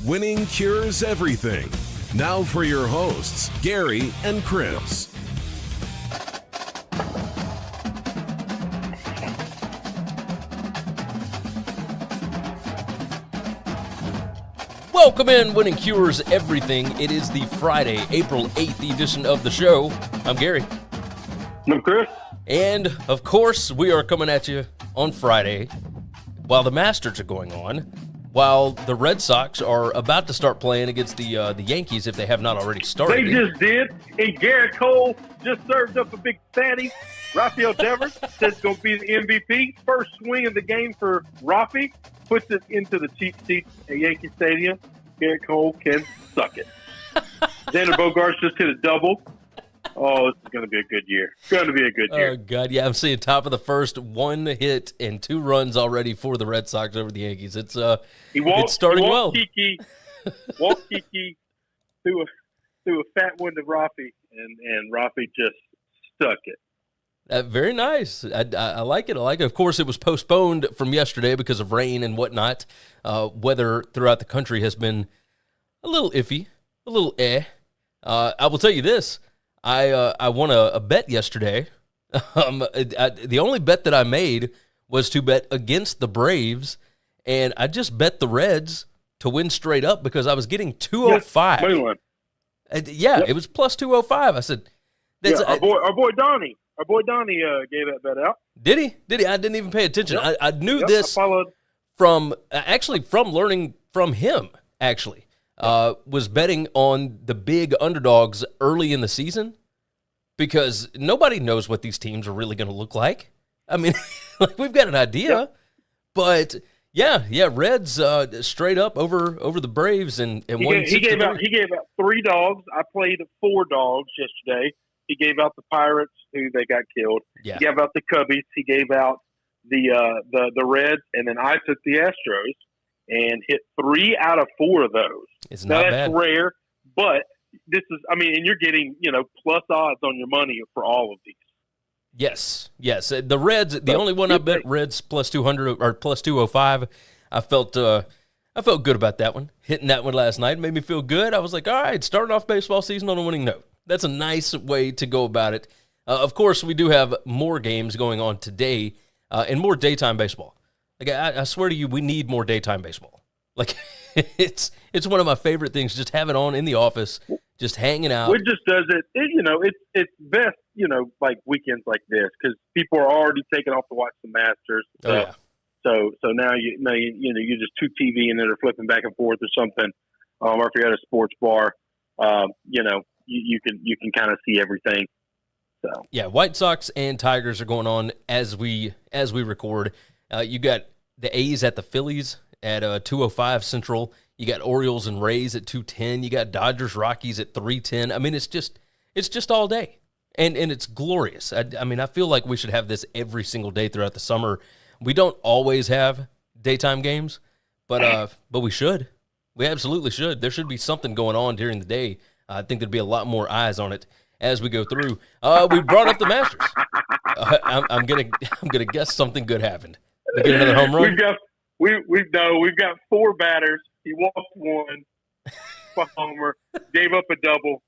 Winning cures everything. Now for your hosts, Gary and Chris. Welcome in, Winning Cures Everything. It is the Friday, April 8th edition of the show. I'm Gary. I'm Chris. And, of course, we are coming at you on Friday while the Masters are going on, while the Red Sox are about to start playing against the Yankees if they have not already started. They just did, and Garrett Cole just served up a big fatty. Rafael Devers says it's going to be the MVP. First swing of the game for Rafi. Puts it into the cheap seats at Yankee Stadium. Garrett Cole can suck it. Xander Bogaerts just hit a double. Oh, this is going to be a good year. It's going to be a good year. Oh, God, yeah, I'm seeing top of the first, 1 hit and 2 runs already for the Red Sox over the Yankees. It's starting well. Kiki threw a fat one to Rafi, and Rafi just stuck it. Very nice. I like it. I like it. Of course, it was postponed from yesterday because of rain and whatnot. Weather throughout the country has been a little iffy, a little I will tell you this. I won a bet yesterday. The only bet that I made was to bet against the Braves, and I just bet the Reds to win straight up because I was getting 205. Yep. It was plus 205. I said, our boy Donnie. Our boy Donnie gave that bet out. Did he? I didn't even pay attention. Yep. I knew this from learning from him, actually. Was betting on the big underdogs early in the season because nobody knows what these teams are really going to look like. I mean, we've got an idea, but yeah, Reds straight up over the Braves and won. He gave out 3 dogs. I played 4 dogs yesterday. He gave out the Pirates, who they got killed. Yeah. He gave out the Cubbies. He gave out the Reds, and then I took the Astros and hit 3 out of 4 of those. It's not bad. That's rare, but this is. I mean, and you're getting plus odds on your money for all of these. Yes. The Reds. The only one I bet Reds plus 200 or plus 205. I felt good about that one. Hitting that one last night made me feel good. I was like, all right, starting off baseball season on a winning note. That's a nice way to go about it. Of course, we do have more games going on today and more daytime baseball. Like I swear to you, we need more daytime baseball. Like it's one of my favorite things. Just have it on in the office, just hanging out. It just does it. It's best. Like weekends like this because people are already taking off to watch the Masters. So now you're just too TV and then they're flipping back and forth or something. Or if you're at a sports bar, you can kind of see everything. So yeah, White Sox and Tigers are going on as we record. You got the A's at the Phillies at 2:05 Central. You got Orioles and Rays at 2:10. You got Dodgers Rockies at 3:10. I mean, it's just all day, and it's glorious. I feel like we should have this every single day throughout the summer. We don't always have daytime games, but we should. We absolutely should. There should be something going on during the day. I think there'd be a lot more eyes on it as we go through. We brought up the Masters. I'm gonna guess something good happened. They get another home run. We've got 4 batters. He walked 1, homer, gave up a double.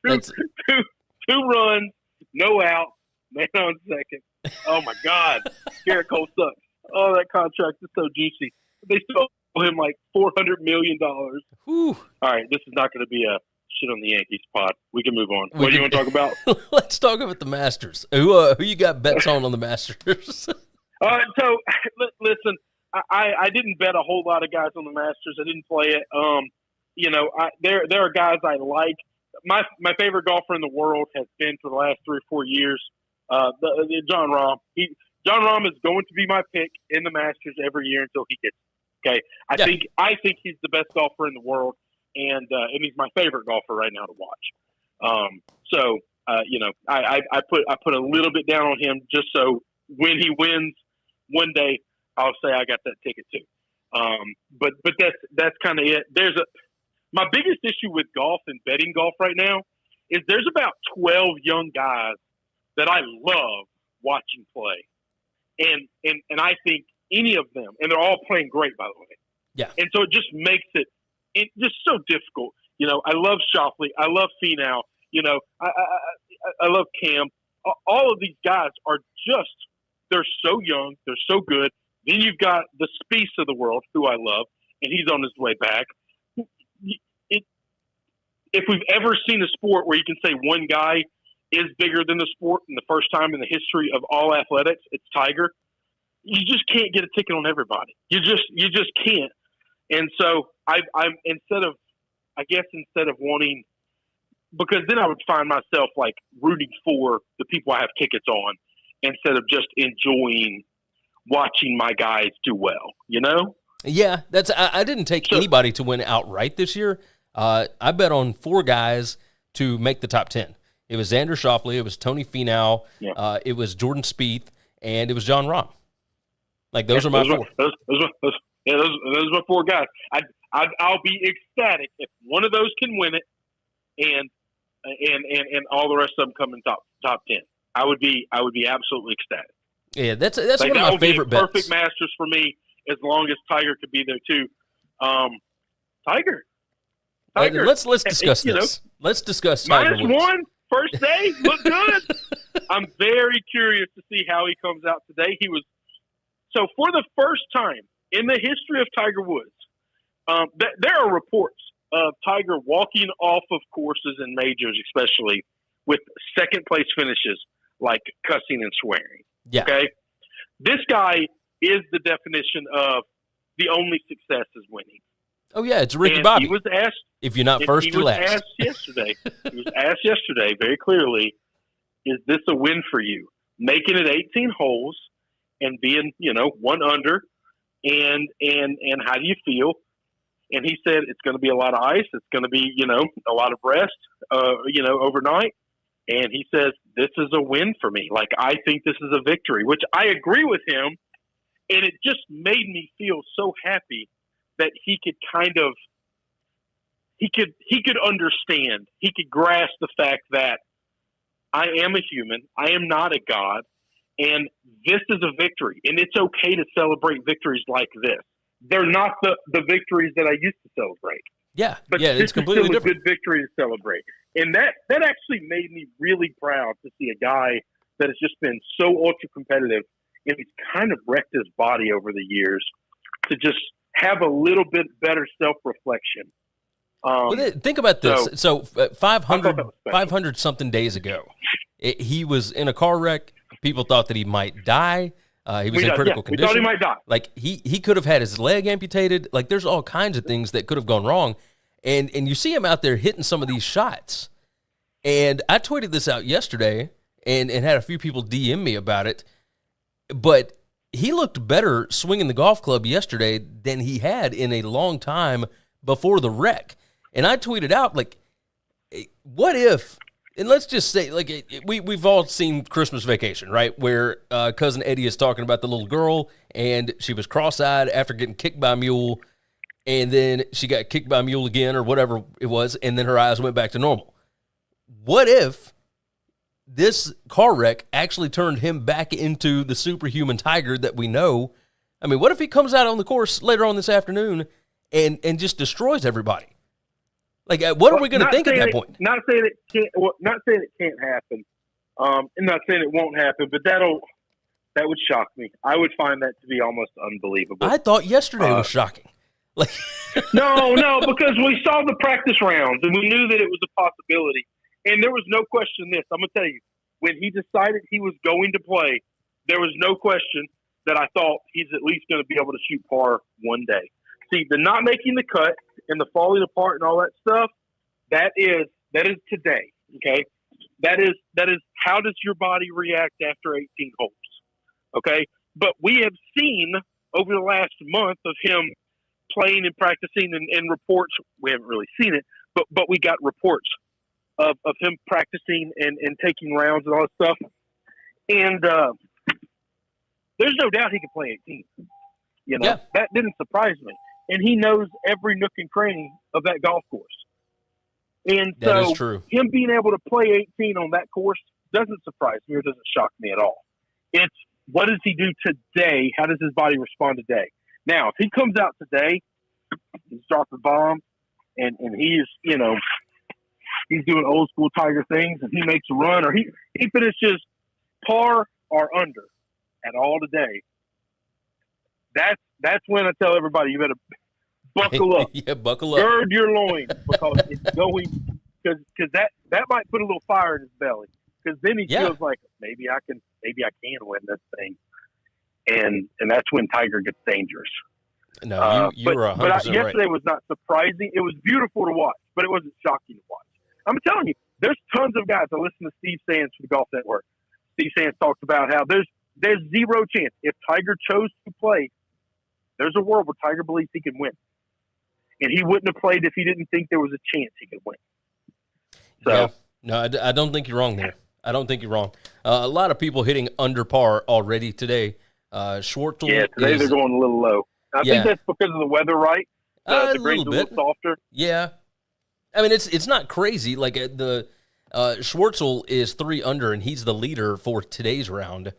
Two runs, no out, man on second. Oh my God, Garrett Cole sucks. Oh, that contract is so juicy. They still owe him like $400 million. Whew. All right, this is not going to be a shit on the Yankees pod. We can move on. What do you want to talk about? Let's talk about the Masters. Who you got bets on the Masters? So listen, I didn't bet a whole lot of guys on the Masters. I didn't play it. There are guys I like. My favorite golfer in the world has been for the last 3 or 4 years. John Rahm. John Rahm is going to be my pick in the Masters every year until he gets it. Okay, I think he's the best golfer in the world, and he's my favorite golfer right now to watch. I put a little bit down on him just so when he wins one day, I'll say I got that ticket too. But that's kind of it. My biggest issue with golf and betting golf right now is there's about 12 young guys that I love watching play. And I think any of them, and they're all playing great, by the way. Yeah. And so it just makes it just so difficult. I love Shoffley. I love Finau. I love Cam. All of these guys are just, they're so young. They're so good. Then you've got the Spieth of the world, who I love, and he's on his way back. If we've ever seen a sport where you can say one guy is bigger than the sport in the first time in the history of all athletics, it's Tiger. You just can't get a ticket on everybody. You just can't. And so I'm instead of wanting, because then I would find myself like rooting for the people I have tickets on instead of just enjoying watching my guys do well, Yeah, I didn't take anybody to win outright this year. I bet on 4 guys to make the top 10. It was Xander Schauffele, it was Tony Finau, it was Jordan Spieth, and it was John Rahm. Like those are my 4. Those are my 4 guys. I'll be ecstatic if one of those can win it, and all the rest of them come in top 10. I would be absolutely ecstatic. Yeah, that's like, one of my favorite bets. Perfect Masters for me, as long as Tiger could be there too. Tiger. Let's discuss this. Let's discuss Tiger Woods. -1 first day, look good. I'm very curious to see how he comes out today. So for the first time in the history of Tiger Woods, there are reports of Tiger walking off of courses and majors, especially with second place finishes, like cussing and swearing. Yeah. Okay. This guy is the definition of the only success is winning. Oh yeah, it's Ricky Bobby. He was asked, if you're not first, you're last. He was asked yesterday very clearly, is this a win for you? Making it 18 holes and being, 1 under, and how do you feel? And he said it's going to be a lot of ice. It's going to be, a lot of rest, overnight. And he says, this is a win for me. Like, I think this is a victory, which I agree with him. And it just made me feel so happy that he could he could understand, he could grasp the fact that I am a human, I am not a god, and this is a victory. And it's okay to celebrate victories like this. They're not the victories that I used to celebrate. Yeah, but it's completely still different. A good victory to celebrate. And that actually made me really proud to see a guy that has just been so ultra competitive, and he's kind of wrecked his body over the years, to just have a little bit better self-reflection. Think about this. So 500 something days ago, he was in a car wreck. People thought that he might die. He was in critical condition. We thought he might die. Like he could have had his leg amputated. Like there's all kinds of things that could have gone wrong. And you see him out there hitting some of these shots. And I tweeted this out yesterday and had a few people DM me about it. But he looked better swinging the golf club yesterday than he had in a long time before the wreck. And I tweeted out, like, what if, and let's just say, like, we've all seen Christmas Vacation, right, where Cousin Eddie is talking about the little girl, and she was cross-eyed after getting kicked by a mule, and then she got kicked by a mule again or whatever it was, and then her eyes went back to normal. What if this car wreck actually turned him back into the superhuman Tiger that we know? I mean, what if he comes out on the course later on this afternoon and just destroys everybody? Like, what are we going to think at that point? Not saying it can't happen. I'm not saying it won't happen, but that would shock me. I would find that to be almost unbelievable. I thought yesterday was shocking. Like, no, because we saw the practice rounds and we knew that it was a possibility. And there was no question this. I'm going to tell you, when he decided he was going to play, there was no question that I thought he's at least going to be able to shoot par one day. See, the not making the cut and the falling apart and all that stuff, that is today, okay? That is how does your body react after 18 holes, okay? But we have seen over the last month of him playing and practicing and reports, we haven't really seen it, but we got reports of him practicing and taking rounds and all that stuff. And there's no doubt he can play 18. That didn't surprise me. And he knows every nook and cranny of that golf course. And that so is true. Him being able to play 18 on that course doesn't surprise me or doesn't shock me at all. It's what does he do today? How does his body respond today? Now, if he comes out today He's dropping bombs, and he's he's doing old school Tiger things, and he makes a run, or he finishes par or under at all today. That's when I tell everybody you better buckle up. Yeah, buckle up. Gird your loins, because it's going, because that might put a little fire in his belly, because then he feels like maybe I can win this thing, and that's when Tiger gets dangerous. No, you were 100% right. Yesterday was not surprising. It was beautiful to watch, but it wasn't shocking to watch. I'm telling you, there's tons of guys. I listen to Steve Sands from the Golf Network. Steve Sands talked about how there's zero chance if Tiger chose to play. There's a world where Tiger believes he can win, and he wouldn't have played if he didn't think there was a chance he could win. So, yeah. No, I don't think you're wrong there. I don't think you're wrong. A lot of people hitting under par already today. Schwartzel. Yeah, today they're going a little low. I think that's because of the weather, right? The greens are a little softer. Yeah. I mean, it's not crazy. Like the Schwartzel is 3 under, and he's the leader for today's round.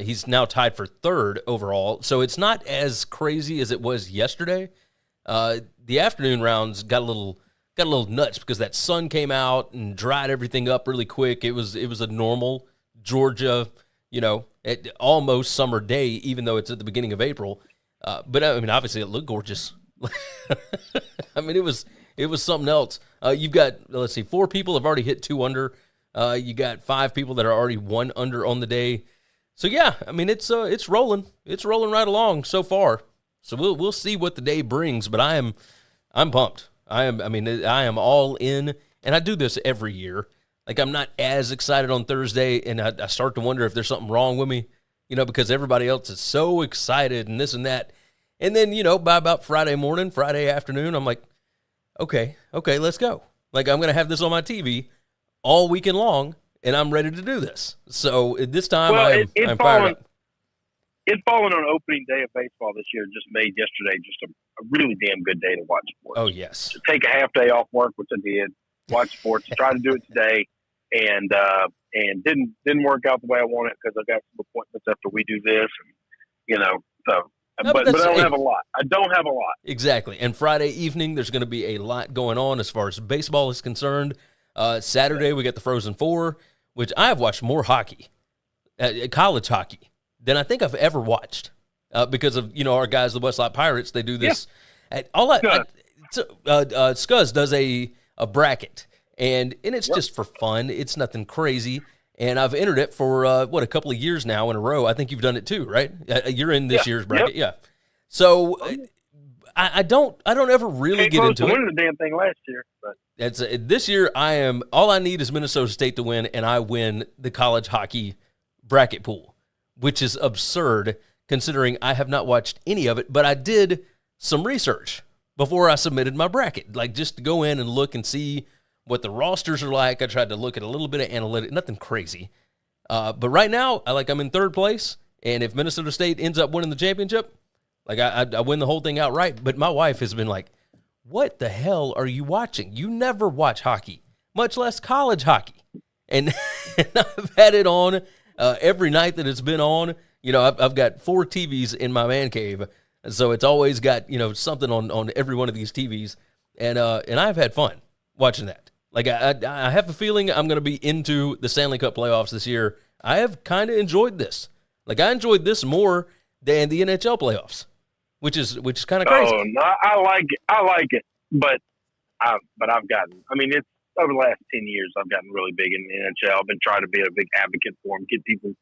He's now tied for 3rd overall, so it's not as crazy as it was yesterday. The afternoon rounds got a little nuts because that sun came out and dried everything up really quick. It was a normal Georgia, almost summer day, even though it's at the beginning of April. But I mean, obviously, it looked gorgeous. I mean, it was something else. You've got, let's see, 4 people have already hit 2 under. You got 5 people that are already 1 under on the day. So yeah, I mean, it's rolling. It's rolling right along so far. So we'll see what the day brings. But I'm pumped. I am all in, and I do this every year. Like, I'm not as excited on Thursday, and I start to wonder if there's something wrong with me, because everybody else is so excited and this and that. And then, by about Friday morning, Friday afternoon, I'm like, okay, let's go. Like, I'm going to have this on my TV all weekend long, and I'm ready to do this. So this time I'm fired up. It falling on opening day of baseball this year just made yesterday just a really damn good day to watch sports. Oh, yes. To take a half day off work, which I did, watch sports, try to do it today, and didn't work out the way I wanted because I got some appointments after we do this, and so. No, but I don't have a lot. I don't have a lot. Exactly. And Friday evening, there's going to be a lot going on as far as baseball is concerned. Saturday, we got the Frozen Four, which I have watched more hockey, college hockey, than I think I've ever watched because of, our guys, the Westlake Pirates. They do this. Yeah. Scuzz does a bracket, and it's just for fun. It's nothing crazy. And I've entered it for, a couple of years now in a row. I think you've done it too, right? You're in this year's bracket. Yep. Yeah. So I don't ever really get into it. I won the damn thing last year. But. This year, all I need is Minnesota State to win, and I win the college hockey bracket pool, which is absurd considering I have not watched any of it, but I did some research before I submitted my bracket, like just to go in and look and see what the rosters are like. I tried to look at a little bit of analytics, nothing crazy. But right now, I'm in 3rd place, and if Minnesota State ends up winning the championship, I win the whole thing outright. But my wife has been like, what the hell are you watching? You never watch hockey, much less college hockey. And I've had it on every night that it's been on. I've got 4 TVs in my man cave, so it's always got, something on every one of these TVs. And I've had fun watching that. Like, I have a feeling I'm going to be into the Stanley Cup playoffs this year. I have kind of enjoyed this. Like, I enjoyed this more than the NHL playoffs, which is kind of crazy. Oh, no, I like it. But I've gotten, it's over the last 10 years, I've gotten really big in the NHL. I've been trying to be a big advocate for them, get people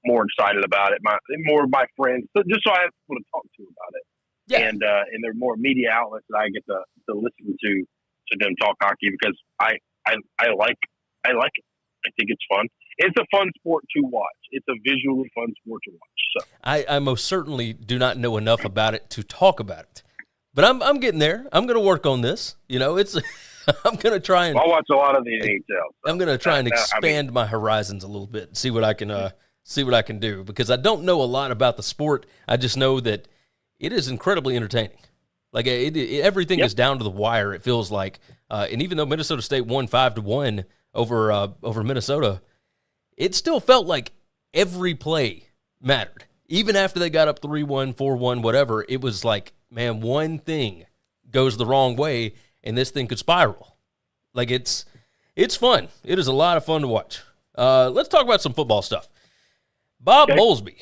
more excited about it. More of my friends, just so I have people to talk to about it. Yeah. And there are more media outlets that I get to listen to them talk hockey because I like it. I think it's fun. It's a fun sport to watch. It's a visually fun sport to watch. So I most certainly do not know enough about it to talk about it, but I'm getting there. I'm going to work on this. It's I'm going to try and I'll watch a lot of the NHL. So I'm going to try and expand my horizons a little bit and see what I can do because I don't know a lot about the sport. I just know that it is incredibly entertaining. Like everything is down to the wire. It feels like, and even though Minnesota State won 5-1 over Minnesota, it still felt like every play mattered. Even after they got up 3-1, 4-1, whatever, it was like, man, one thing goes the wrong way and this thing could spiral. Like, it's fun. It is a lot of fun to watch. Let's talk about some football stuff. Bob Bowlsby.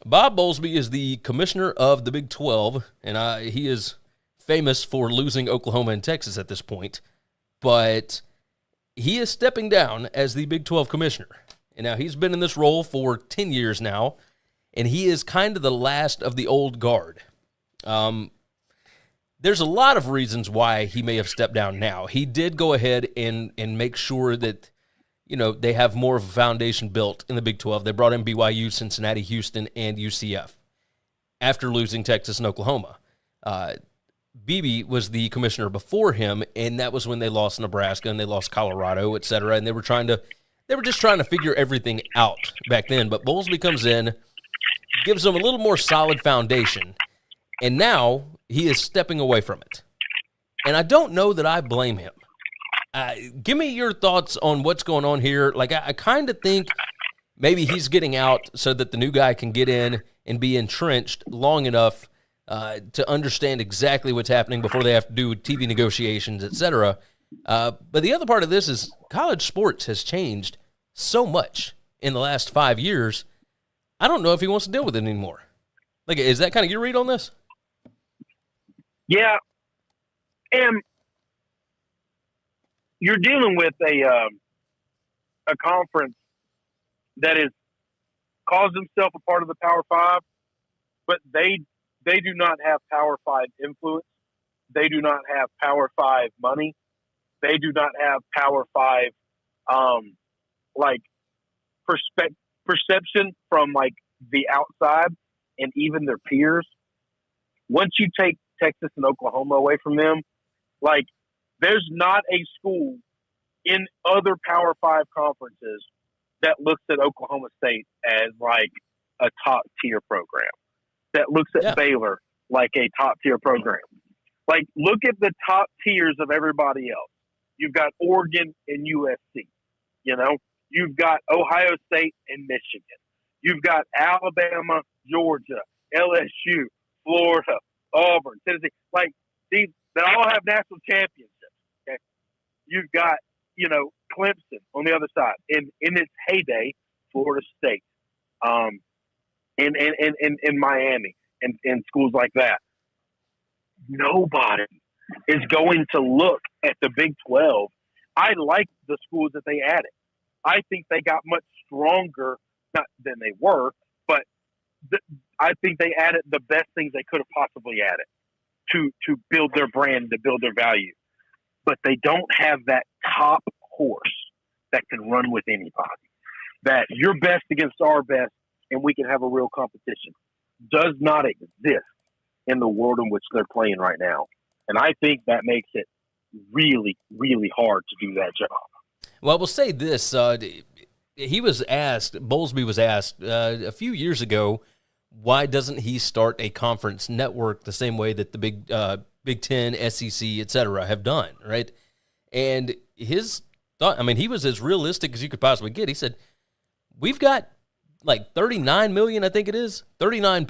Bob Bowlsby is the commissioner of the Big 12, and he is famous for losing Oklahoma and Texas at this point. But he is stepping down as the Big 12 commissioner. And now he's been in this role for 10 years now, and he is kind of the last of the old guard. There's a lot of reasons why he may have stepped down now. He did go ahead and make sure that, they have more of a foundation built in the Big 12. They brought in BYU, Cincinnati, Houston, and UCF after losing Texas and Oklahoma. Beebe was the commissioner before him, and that was when they lost Nebraska and they lost Colorado, et cetera, and they were just trying to figure everything out back then. But Bowlsby comes in, gives them a little more solid foundation, and now he is stepping away from it. And I don't know that I blame him. Give me your thoughts on what's going on here. Like, I kind of think maybe he's getting out so that the new guy can get in and be entrenched long enough to understand exactly what's happening before they have to do TV negotiations, et cetera. But the other part of this is college sports has changed so much in the last 5 years. I don't know if he wants to deal with it anymore. Like, is that kind of your read on this? Yeah. And you're dealing with a conference that is calls himself a part of the Power Five, but they do not have Power Five influence. They do not have Power Five money. They do not have Power Five perception from like the outside and even their peers. Once you take Texas and Oklahoma away from them, like, there's not a school in other Power Five conferences that looks at Oklahoma State as like a top tier program, that looks at Baylor like a top tier program. Like, look at the top tiers of everybody else. You've got Oregon and USC, you've got Ohio State and Michigan. You've got Alabama, Georgia, LSU, Florida, Auburn, Tennessee. Like, these, they all have national championships. Okay, you've got Clemson on the other side, in its heyday, Florida State, in Miami, and schools like that. Nobody is going to look at the Big 12. I like the schools that they added. I think they got much stronger, not than they were, but I think they added the best things they could have possibly added to build their brand, to build their value. But they don't have that top horse that can run with anybody. That you're best against our best, and we can have a real competition. Does not exist in the world in which they're playing right now. And I think that makes it really, really hard to do that job. Well, we'll say this. Bowlsby was asked a few years ago, why doesn't he start a conference network the same way that the Big Ten, SEC, et cetera, have done, right? And his thought, he was as realistic as you could possibly get. He said, we've got like 39 million, I think it is, 39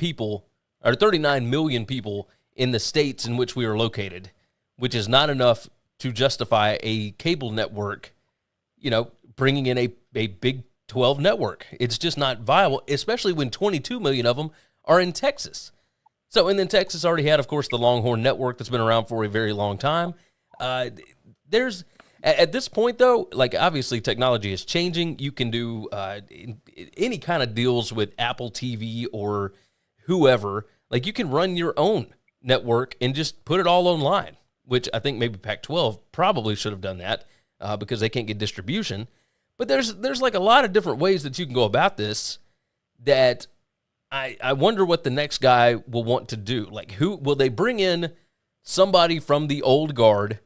million people in the states in which we are located, which is not enough to justify a cable network, bringing in a Big 12 network. It's just not viable, especially when 22 million of them are in Texas. So, and then Texas already had, of course, the Longhorn Network that's been around for a very long time. There's, at this point, though, like, obviously technology is changing. You can do any kind of deals with Apple TV or whoever. Like, you can run your own network and just put it all online, which I think maybe Pac-12 probably should have done that because they can't get distribution. But there's like a lot of different ways that you can go about this that I wonder what the next guy will want to do. Like, who will they bring in? Somebody from the old guard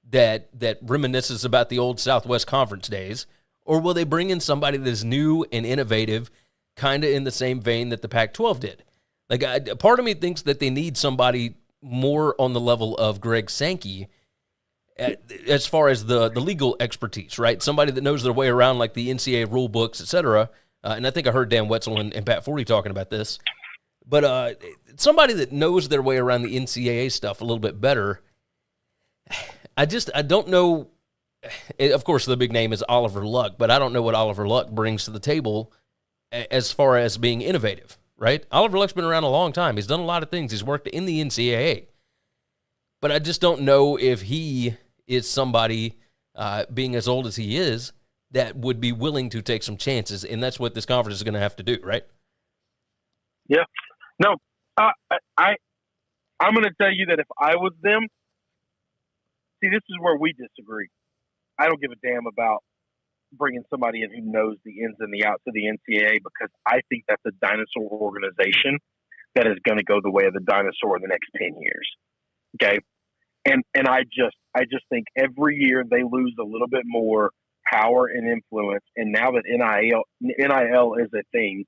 that reminisces about the old Southwest Conference days, or will they bring in somebody that is new and innovative, kind of in the same vein that the Pac-12 did? Like, part of me thinks that they need somebody more on the level of Greg Sankey as far as the legal expertise, right? Somebody that knows their way around, like the NCAA rule books, et cetera. And I think I heard Dan Wetzel and Pat Forty talking about this. But somebody that knows their way around the NCAA stuff a little bit better I don't know. Of course, the big name is Oliver Luck, but I don't know what Oliver Luck brings to the table as far as being innovative, right? Oliver Luck's been around a long time. He's done a lot of things. He's worked in the NCAA. But I just don't know if he is somebody, being as old as he is, that would be willing to take some chances, and that's what this conference is going to have to do, right? Yeah. No, I'm going to tell you that if I was them, see, this is where we disagree. I don't give a damn about bringing somebody in who knows the ins and the outs of the NCAA, because I think that's a dinosaur organization that is going to go the way of the dinosaur in the next 10 years. Okay. And I just think every year they lose a little bit more power and influence. And now that NIL is a thing,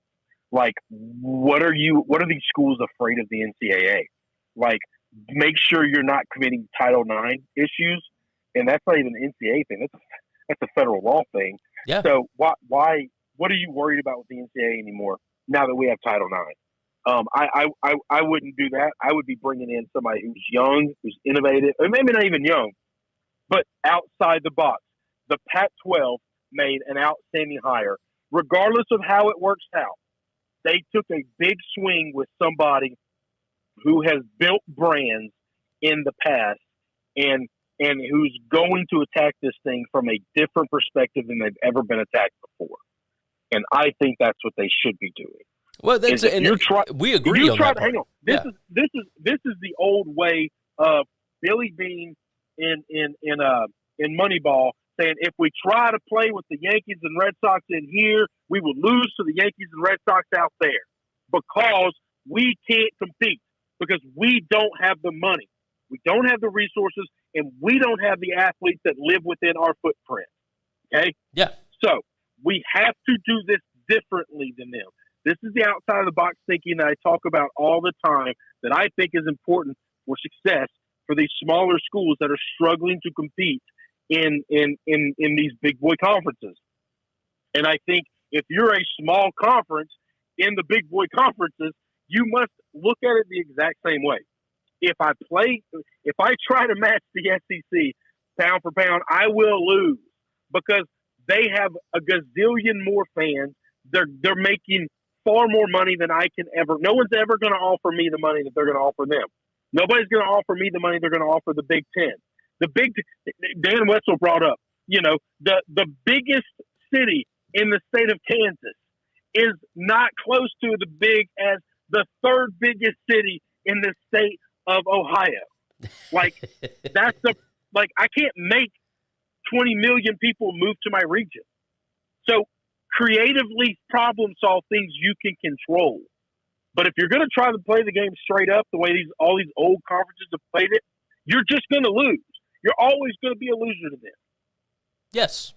like, what are these schools afraid of the NCAA? Like, make sure you're not committing Title IX issues. And that's not even an NCAA thing. That's a federal law thing. Yeah. So what are you worried about with the NCAA anymore now that we have Title IX? I wouldn't do that. I would be bringing in somebody who's young, who's innovative, or maybe not even young, but outside the box. The Pac-12 made an outstanding hire. Regardless of how it works out, they took a big swing with somebody who has built brands in the past and who's going to attack this thing from a different perspective than they've ever been attacked before. And I think that's what they should be doing. Well, that's we agree on that. Hang on. This is the old way of Billy Bean in Moneyball saying, if we try to play with the Yankees and Red Sox in here, we will lose to the Yankees and Red Sox out there because we can't compete, because we don't have the money. We don't have the resources, and we don't have the athletes that live within our footprint. Okay? Yeah. So we have to do this differently than them. This is the outside of the box thinking that I talk about all the time that I think is important for success for these smaller schools that are struggling to compete in these big boy conferences. And I think if you're a small conference in the big boy conferences, you must look at it the exact same way. If I try to match the SEC pound for pound, I will lose because they have a gazillion more fans. They're making far more money than I can ever. No one's ever going to offer me the money that they're going to offer them. Nobody's going to offer me the money they're going to offer the Big Ten. Dan Wetzel brought up, the biggest city in the state of Kansas is not close to as big as the third biggest city in the state of Ohio. Like, I can't make 20 million people move to my region. So creatively problem solve things you can control. But if you're going to try to play the game straight up the way all these old conferences have played it, you're just going to lose. You're always going to be a loser to them. Yes.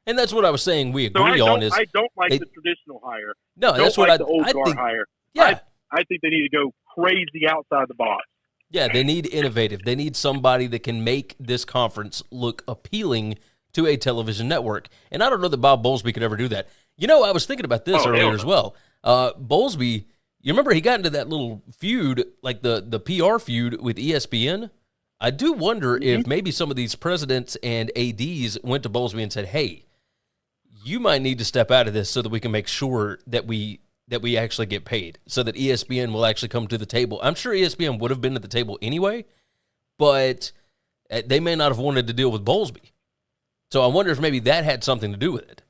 And that's what I was saying we agree on. I don't like the traditional hire. No, that's what the old guard hire. Yeah. I think they need to go crazy outside the box. Yeah, they need innovative. They need somebody that can make this conference look appealing to a television network. And I don't know that Bob Bowlsby could ever do that. I was thinking about this earlier as well. Bowlsby, you remember he got into that little feud, like the PR feud with ESPN? I do wonder if maybe some of these presidents and ADs went to Bowlsby and said, hey, you might need to step out of this so that we can make sure that we actually get paid, so that ESPN will actually come to the table. I'm sure ESPN would have been at the table anyway, but they may not have wanted to deal with Bowlsby. So I wonder if maybe that had something to do with it.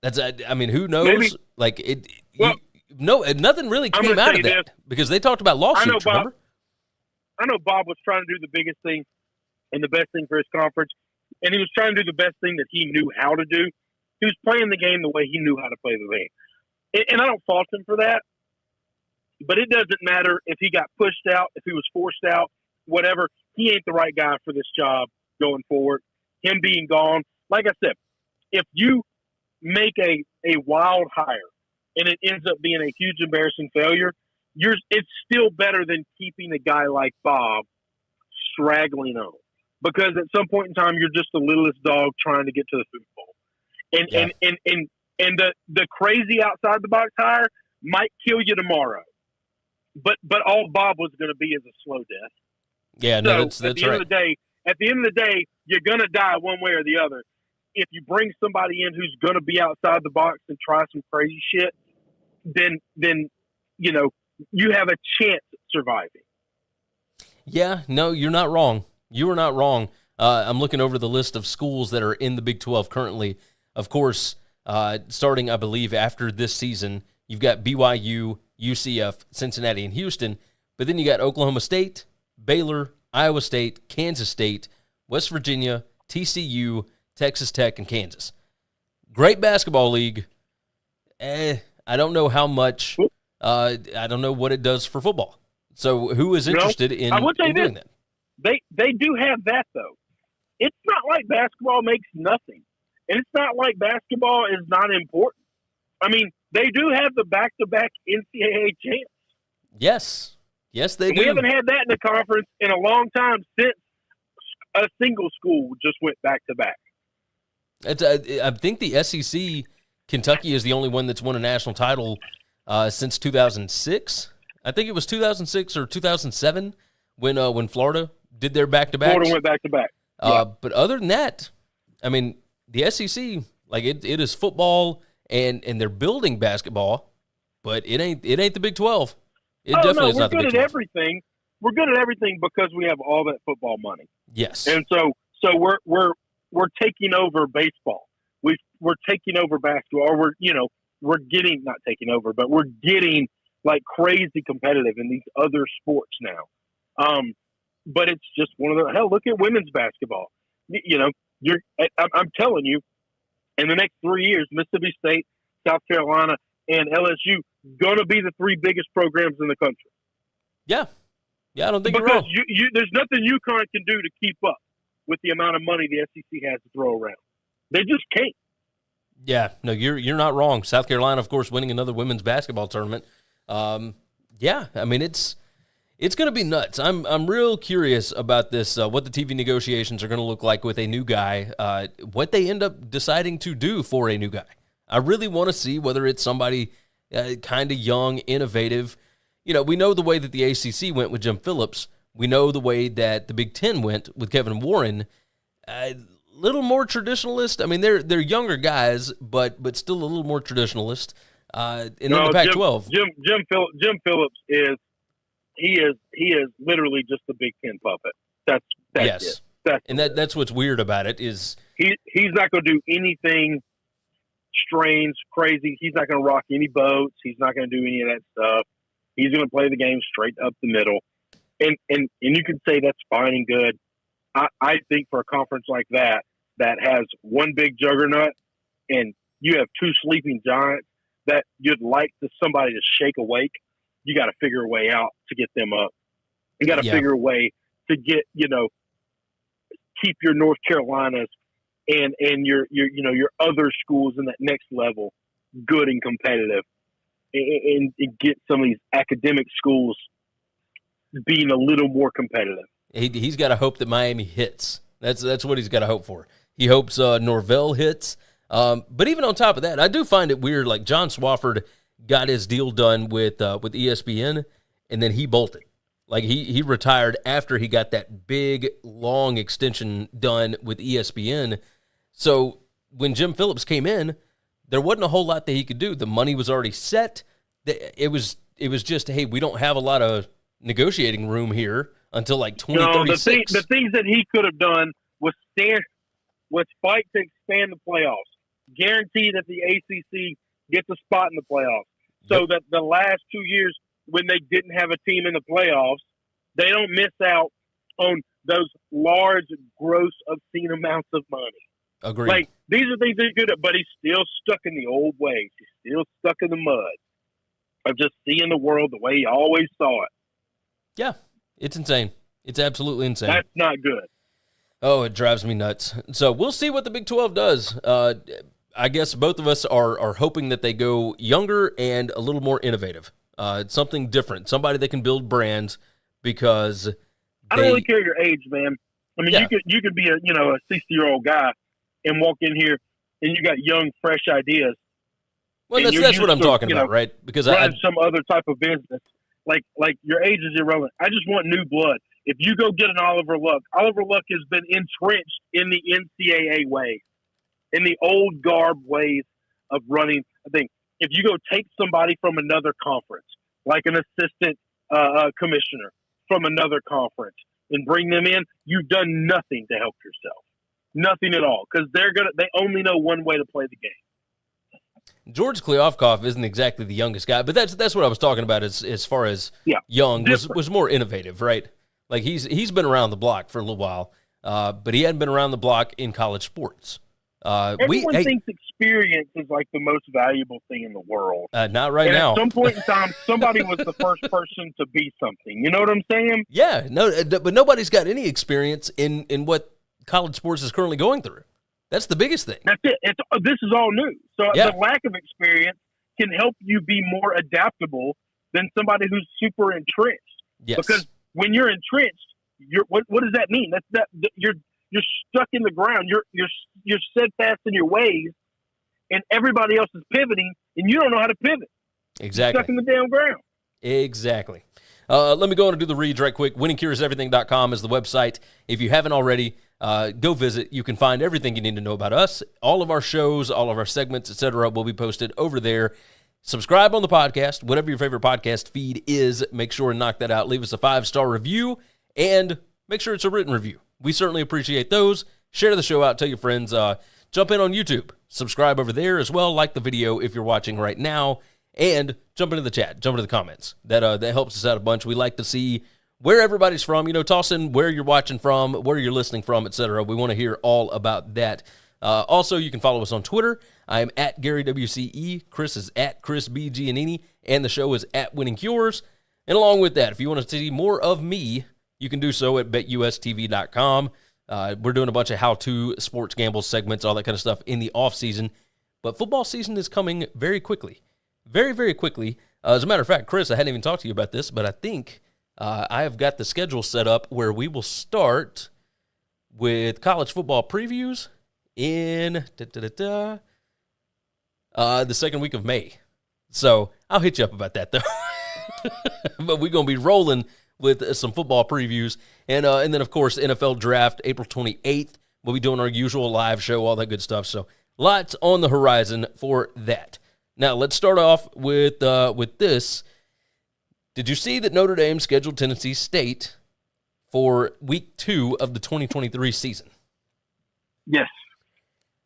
Who knows? Maybe. Nothing really came out of that because they talked about lawsuits, remember? I know Bob was trying to do the biggest thing and the best thing for his conference, and he was trying to do the best thing that he knew how to do. He was playing the game the way he knew how to play the game. And I don't fault him for that, but it doesn't matter if he got pushed out, if he was forced out, whatever. He ain't the right guy for this job going forward. Him being gone, like I said, if you make a wild hire and it ends up being a huge embarrassing failure, it's still better than keeping a guy like Bob straggling on. Because at some point in time, you're just the littlest dog trying to get to the Super Bowl. And the crazy outside the box hire might kill you tomorrow. But all Bob was going to be is a slow death. Yeah, no, that's at the right. At the end of the day, you're gonna die one way or the other. If you bring somebody in who's gonna be outside the box and try some crazy shit, then you have a chance at surviving. Yeah, no, you're not wrong. You are not wrong. I'm looking over the list of schools that are in the Big 12 currently. Of course, starting, I believe, after this season, you've got BYU, UCF, Cincinnati, and Houston. But then you got Oklahoma State, Baylor, Iowa State, Kansas State, West Virginia, TCU, Texas Tech, and Kansas. Great basketball league. I don't know how much. I don't know what it does for football. So who is interested in doing that? They do have that, though. It's not like basketball makes nothing. And it's not like basketball is not important. I mean, they do have the back-to-back NCAA champs. Yes. Yes, they do. We haven't had that in the conference in a long time since a single school just went back-to-back. I think the SEC, Kentucky, is the only one that's won a national title since 2006. I think it was 2006 or 2007 when Florida did their back-to-back. Florida went back-to-back. Yeah. But other than that, I mean, the SEC, like it is football and they're building basketball, but it ain't the Big 12. It definitely is not the Big 12. We're good at everything. We're good at everything because we have all that football money. Yes. And so we're taking over baseball. We're taking over basketball, or we're getting, not taking over, but we're getting like crazy competitive in these other sports now. But it's just one of the, hell, look at women's basketball. I'm telling you, in the next 3 years, Mississippi State, South Carolina, and LSU going to be the three biggest programs in the country. Yeah. Yeah, I don't think you're wrong. Because there's nothing UConn can do to keep up with the amount of money the SEC has to throw around. They just can't. Yeah, no, you're not wrong. South Carolina, of course, winning another women's basketball tournament. Yeah, I mean, it's going to be nuts. I'm real curious about this, what the TV negotiations are going to look like with a new guy, what they end up deciding to do for a new guy. I really want to see whether it's somebody kind of young, innovative. We know the way that the ACC went with Jim Phillips. We know the way that the Big Ten went with Kevin Warren. A little more traditionalist. I mean, they're younger guys, but still a little more traditionalist. And then the Pac-12. Jim Phillips is literally just a Big Ten puppet. That's yes. it. That's what's weird about it is he's not going to do anything strange, crazy. He's not going to rock any boats. He's not going to do any of that stuff. He's going to play the game straight up the middle, and you can say that's fine and good. I think for a conference like that has one big juggernaut and you have two sleeping giants that you'd like somebody to shake awake, you got to figure a way out to get them up. You got to figure a way to get, keep your North Carolinas and your other schools in that next level good and competitive, and get some of these academic schools being a little more competitive. He's got to hope that Miami hits. That's what he's got to hope for. He hopes Norvell hits. But even on top of that, I do find it weird. Like John Swofford got his deal done with ESPN, and then he bolted. Like he retired after he got that big, long extension done with ESPN. So when Jim Phillips came in, there wasn't a whole lot that he could do. The money was already set. It was just, hey, we don't have a lot of negotiating room here until like 2036. No, the things that he could have done was fight to expand the playoffs, guarantee that the ACC gets a spot in the playoffs, so that the last 2 years when they didn't have a team in the playoffs, they don't miss out on those large, gross, obscene amounts of money. Agreed. Like, these are things that are good at, but he's still stuck in the old ways. He's still stuck in the mud of just seeing the world the way he always saw it. Yeah, it's insane. It's absolutely insane. That's not good. Oh, it drives me nuts. So we'll see what the Big 12 does. I guess both of us are hoping that they go younger and a little more innovative. Something different. Somebody that can build brands, because I don't really care your age, man. I mean, you could be a 60-year-old guy and walk in here and you got young, fresh ideas. Well, that's what I'm talking about, right? Because I some other type of business. Like your age is irrelevant. I just want new blood. If you go get an Oliver Luck has been entrenched in the NCAA way, in the old garb ways of running. I think if you go take somebody from another conference, like an assistant commissioner from another conference, and bring them in, you've done nothing to help yourself. Nothing at all, because they only know one way to play the game. George Kleofkoff isn't exactly the youngest guy, but that's what I was talking about as far as young was more innovative, right? Like he's been around the block for a little while, but he hadn't been around the block in college sports. Everyone thinks experience is like the most valuable thing in the world. Not right now. At some point in time, somebody was the first person to be something. You know what I'm saying? Yeah, but nobody's got any experience in what college sports is currently going through. That's the biggest thing. That's it. This is all new. So the lack of experience can help you be more adaptable than somebody who's super entrenched. Yes. Because when you're entrenched, what does that mean? You're stuck in the ground. You're steadfast in your ways, and everybody else is pivoting, and you don't know how to pivot. Exactly. You're stuck in the damn ground. Exactly. Let me go on and do the reads right quick. WinningCuresEverything.com is the website. If you haven't already, go visit. You can find everything you need to know about us. All of our shows, all of our segments, etc., will be posted over there. Subscribe on the podcast, whatever your favorite podcast feed is. Make sure and knock that out. Leave us a 5-star review, and make sure it's a written review. We certainly appreciate those. Share the show out. Tell your friends. Jump in on YouTube. Subscribe over there as well. Like the video if you're watching right now. And jump into the chat. Jump into the comments. That helps us out a bunch. We like to see where everybody's from. Toss in where you're watching from, where you're listening from, etc. We want to hear all about that. Also, you can follow us on Twitter. I am at GaryWCE. Chris is at Chris B. Giannini. And the show is at Winning Cures. And along with that, if you want to see more of me, you can do so at BetUSTV.com. We're doing a bunch of how-to sports gamble segments, all that kind of stuff in the off-season. But football season is coming very quickly. Very, very quickly. As a matter of fact, Chris, I hadn't even talked to you about this, but I think I have got the schedule set up where we will start with college football previews in the second week of May. So I'll hit you up about that, though. But we're going to be rolling with some football previews. And then, of course, NFL Draft, April 28th. We'll be doing our usual live show, all that good stuff. So lots on the horizon for that. Now, let's start off with this. Did you see that Notre Dame scheduled Tennessee State for week 2 of the 2023 season? Yes.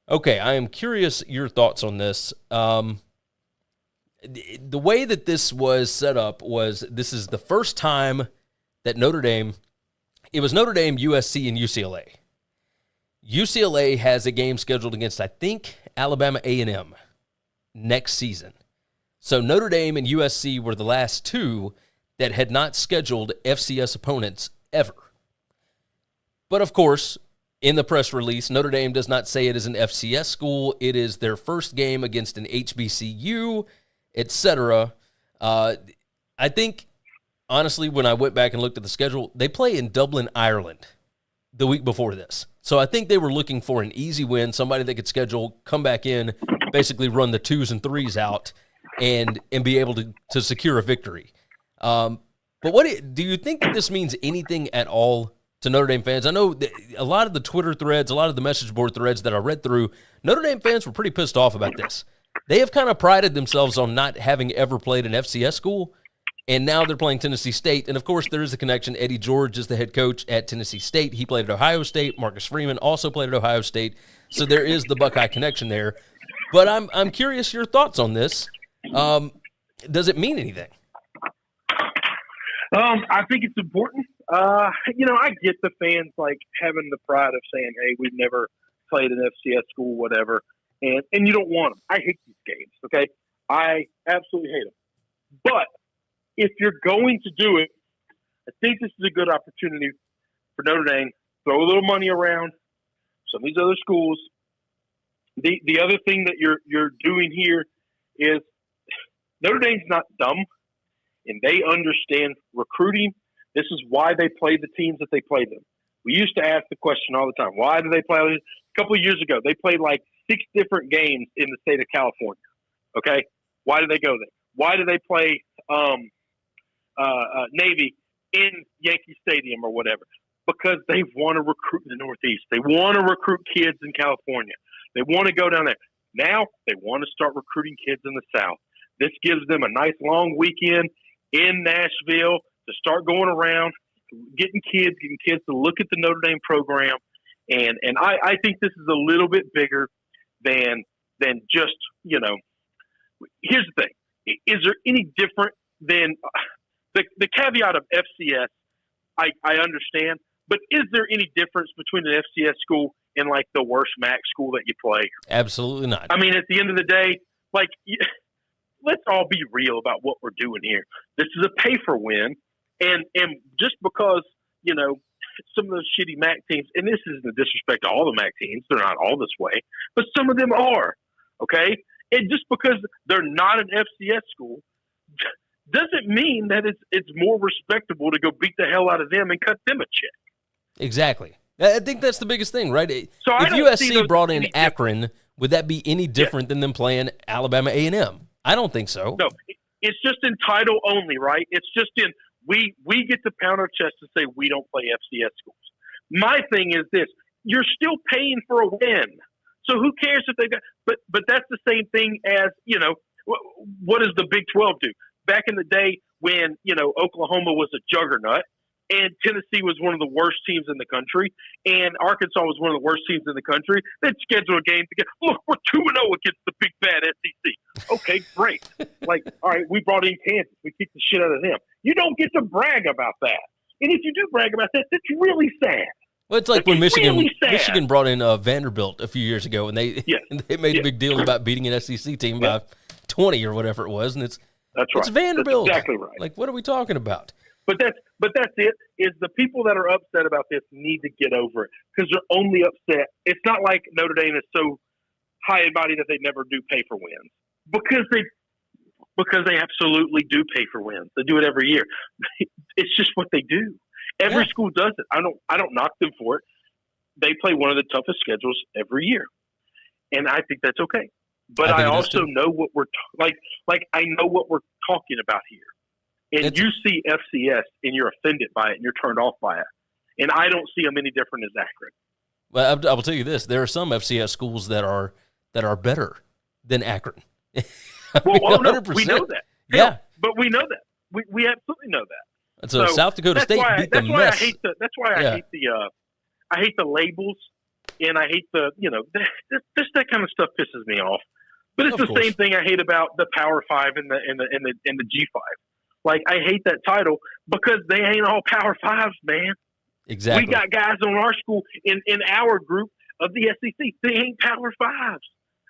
Okay, I am curious your thoughts on this. The way that this was set up was this is the first time that it was Notre Dame, USC, and UCLA. UCLA has a game scheduled against, I think, Alabama A&M next season. So Notre Dame and USC were the last two that had not scheduled FCS opponents ever. But of course, in the press release, Notre Dame does not say it is an FCS school. It is their first game against an HBCU, etc. I think, honestly, when I went back and looked at the schedule, they play in Dublin, Ireland the week before this. So I think they were looking for an easy win, somebody that could schedule, come back in, basically run the 2s and 3s out, and be able to secure a victory. But do you think that this means anything at all to Notre Dame fans? I know that a lot of the Twitter threads, a lot of the message board threads that I read through, Notre Dame fans were pretty pissed off about this. They have kind of prided themselves on not having ever played an FCS school, and now they're playing Tennessee State. And, of course, there is a connection. Eddie George is the head coach at Tennessee State. He played at Ohio State. Marcus Freeman also played at Ohio State. So there is the Buckeye connection there. But I'm curious your thoughts on this. Does it mean anything? I think it's important. I get the fans like having the pride of saying, "Hey, we've never played an FCS school, whatever," and you don't want them. I hate these games. Okay, I absolutely hate them. But if you're going to do it, I think this is a good opportunity for Notre Dame. Throw a little money around some of these other schools. The other thing that you're doing here is Notre Dame's not dumb, and they understand recruiting. This is why they play the teams that they play them. We used to ask the question all the time, why do they play? A couple of years ago, they played like 6 different games in the state of California. Okay? Why do they go there? Why do they play Navy in Yankee Stadium or whatever, because they want to recruit in the Northeast. They want to recruit kids in California. They want to go down there. Now they want to start recruiting kids in the South. This gives them a nice long weekend in Nashville to start going around, getting kids to look at the Notre Dame program. And I think this is a little bit bigger than just, here's the thing. Is there any different than the caveat of FCS? I understand, but is there any difference between an FCS school and like the worst MAC school that you play? Absolutely not. I mean, at the end of the day, like, let's all be real about what we're doing here. This is a pay for win, and just because some of those shitty MAC teams, and this isn't a disrespect to all the MAC teams, they're not all this way, but some of them are, okay? And just because they're not an FCS school doesn't mean that it's more respectable to go beat the hell out of them and cut them a check. Exactly. I think that's the biggest thing, right? So if USC brought in Akron, would that be any different than them playing Alabama A&M? I don't think so. No, it's just in title only, right? It's just in we get to pound our chest and say we don't play FCS schools. My thing is this: you're still paying for a win, so who cares if they got? But that's the same thing as what does the Big 12 do? Back in the day when Oklahoma was a juggernaut, and Tennessee was one of the worst teams in the country, and Arkansas was one of the worst teams in the country, they'd schedule a game to get, look, we're 2-0 against the big bad SEC. Okay, great. Like, all right, we brought in Kansas. We kicked the shit out of them. You don't get to brag about that. And if you do brag about that, that's really sad. Well, it's like when Michigan brought in Vanderbilt a few years ago, and they made a big deal about beating an SEC team by 20 or whatever it was, and it's Vanderbilt. That's exactly right. Like, what are we talking about? But that's it. Is the people that are upset about this need to get over it, because they're only upset. It's not like Notre Dame is so high and mighty that they never do pay for wins, because they absolutely do pay for wins. They do it every year. It's just what they do. Every school does it. I don't knock them for it. They play one of the toughest schedules every year, and I think that's okay. But I also know what we're I know what we're talking about here. And you see FCS, and you're offended by it, and you're turned off by it. And I don't see them any different as Akron. Well, I will tell you this: there are some FCS schools that are better than Akron. We know that. Yeah, but we know that. We absolutely know that. And so South Dakota State beat the mess. That's why I hate the labels, and I hate the just that kind of stuff pisses me off. But it's the same thing I hate about the Power 5 and the G5. Like, I hate that title because they ain't all Power 5s, man. Exactly. We got guys on our school in our group of the SEC. They ain't Power 5s.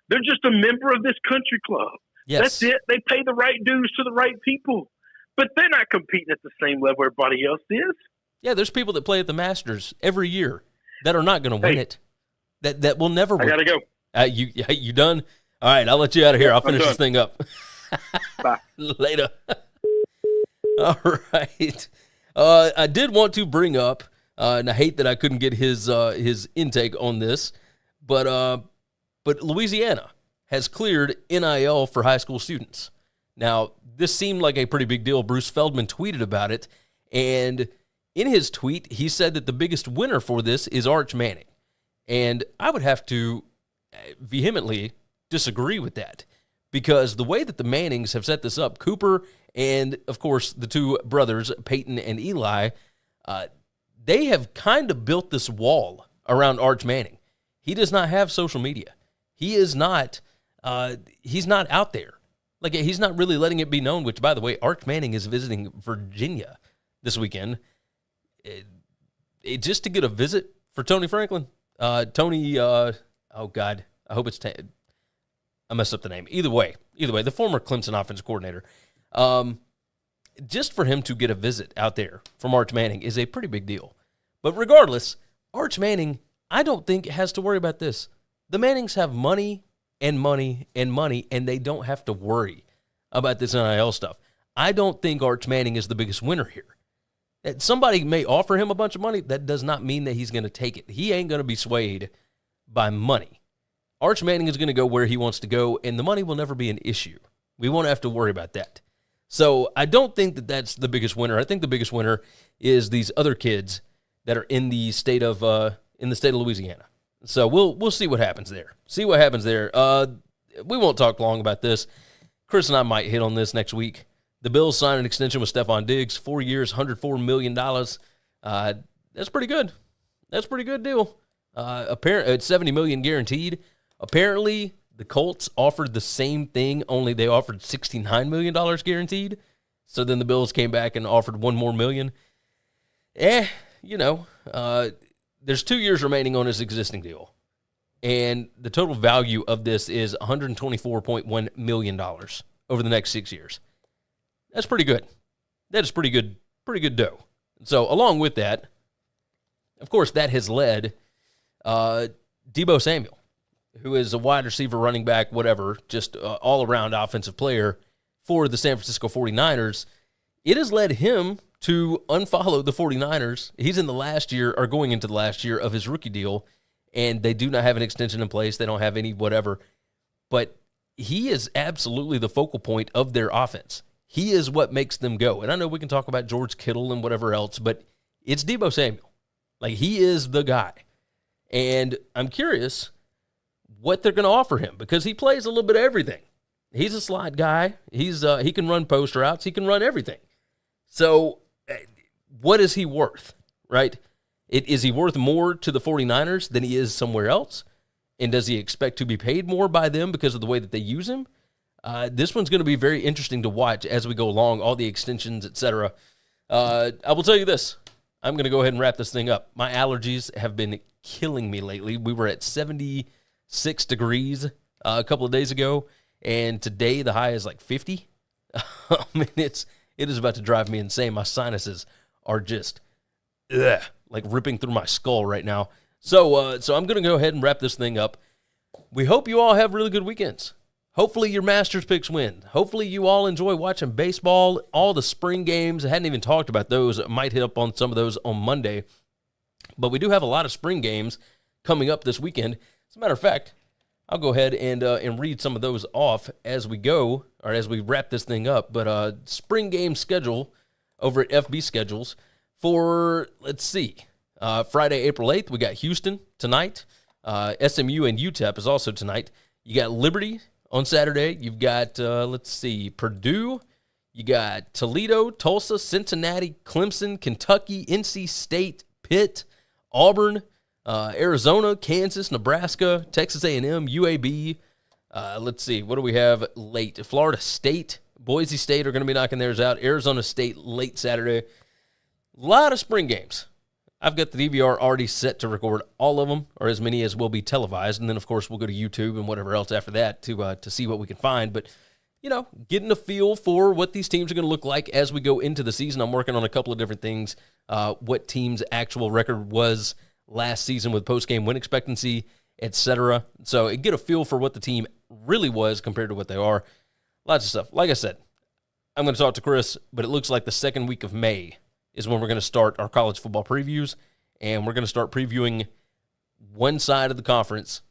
They're just a member of this country club. Yes. That's it. They pay the right dues to the right people. But they're not competing at the same level everybody else is. Yeah, there's people that play at the Masters every year that are not going to win it. That will never win. I got to go. You done? All right, I'll let you out of here. I'll finish this thing up. Bye. Later. All right. I did want to bring up, and I hate that I couldn't get his intake on this, but Louisiana has cleared NIL for high school students. Now, this seemed like a pretty big deal. Bruce Feldman tweeted about it, and in his tweet, he said that the biggest winner for this is Arch Manning. And I would have to vehemently disagree with that, because the way that the Mannings have set this up, Cooper and, of course, the two brothers, Peyton and Eli, they have kind of built this wall around Arch Manning. He does not have social media. He is not, he's not out there. Like, he's not really letting it be known, which, by the way, Arch Manning is visiting Virginia this weekend just to get a visit for Tony Franklin. Tony, oh, God, I hope it's, I messed up the name. Either way, the former Clemson offensive coordinator. Just for him to get a visit out there from Arch Manning is a pretty big deal. But regardless, Arch Manning, I don't think has to worry about this. The Mannings have money and money and money, and they don't have to worry about this NIL stuff. I don't think Arch Manning is the biggest winner here. Somebody may offer him a bunch of money. That does not mean that he's going to take it. He ain't going to be swayed by money. Arch Manning is going to go where he wants to go, and the money will never be an issue. We won't have to worry about that. So I don't think that that's the biggest winner. I think the biggest winner is these other kids that are in the state of Louisiana. So we'll see what happens there. We won't talk long about this. Chris and I might hit on this next week. The Bills signed an extension with Stephon Diggs, 4 years, $104 million. That's pretty good. That's a pretty good deal. Apparently, it's $70 million guaranteed. Apparently, the Colts offered the same thing, only they offered $69 million guaranteed. So then the Bills came back and offered $1 more million. There's 2 years remaining on his existing deal. And the total value of this is $124.1 million over the next 6 years. That's pretty good. That is pretty good dough. So along with that, of course, that has led Deebo Samuel, who is a wide receiver, running back, whatever, just all-around offensive player for the San Francisco 49ers. It has led him to unfollow the 49ers. He's in the last year, or going into the last year of his rookie deal, and they do not have an extension in place. They don't have any whatever. But he is absolutely the focal point of their offense. He is what makes them go. And I know we can talk about George Kittle and whatever else, but it's Deebo Samuel. Like, he is the guy. And I'm curious what they're going to offer him, because he plays a little bit of everything. He's a slot guy. He can run post routes. He can run everything. So what is he worth, right? Is he worth more to the 49ers than he is somewhere else? And does he expect to be paid more by them because of the way that they use him? This one's going to be very interesting to watch as we go along, all the extensions, etc. I will tell you this. I'm going to go ahead and wrap this thing up. My allergies have been killing me lately. We were at 76 degrees a couple of days ago, and today the high is like 50. I mean, it is about to drive me insane. My sinuses are just like ripping through my skull right now. So I'm going to go ahead and wrap this thing up. We hope you all have really good weekends. Hopefully your Masters picks win. Hopefully you all enjoy watching baseball, all the spring games. I hadn't even talked about those. I might hit up on some of those on Monday. But we do have a lot of spring games coming up this weekend. As a matter of fact, I'll go ahead and read some of those off as we go, or as we wrap this thing up. But spring game schedule over at FB Schedules for, let's see, Friday, April 8th, we got Houston tonight. SMU and UTEP is also tonight. You got Liberty on Saturday. You've got, Purdue. You got Toledo, Tulsa, Cincinnati, Clemson, Kentucky, NC State, Pitt, Auburn, Arizona, Kansas, Nebraska, Texas A&M, UAB. What do we have late? Florida State, Boise State are going to be knocking theirs out. Arizona State late Saturday. A lot of spring games. I've got the DVR already set to record all of them, or as many as will be televised, and then, of course, we'll go to YouTube and whatever else after that to see what we can find. But, getting a feel for what these teams are going to look like as we go into the season. I'm working on a couple of different things, what team's actual record was last season with post-game win expectancy, etc. So get a feel for what the team really was compared to what they are. Lots of stuff. Like I said, I'm going to talk to Chris, but it looks like the second week of May is when we're going to start our college football previews, and we're going to start previewing one side of the conference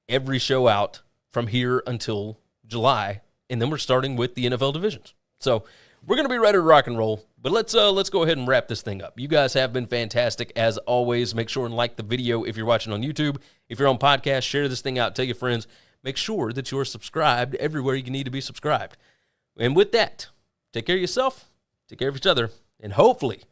every show out from here until July, and then we're starting with the NFL divisions. So we're going to be ready to rock and roll, but let's go ahead and wrap this thing up. You guys have been fantastic as always. Make sure and like the video if you're watching on YouTube. If you're on podcast, share this thing out, tell your friends. Make sure that you're subscribed everywhere you need to be subscribed. And with that, take care of yourself, take care of each other, and hopefully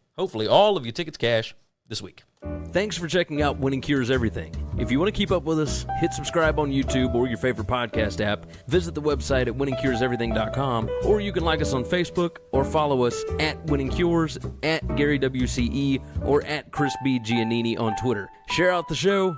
all of your tickets cash this week. Thanks for checking out Winning Cures Everything. If you want to keep up with us, hit subscribe on YouTube or your favorite podcast app. Visit the website at winningcureseverything.com, or you can like us on Facebook or follow us at Winning Cures, at Gary WCE, or at Chris B. Giannini on Twitter. Share out the show.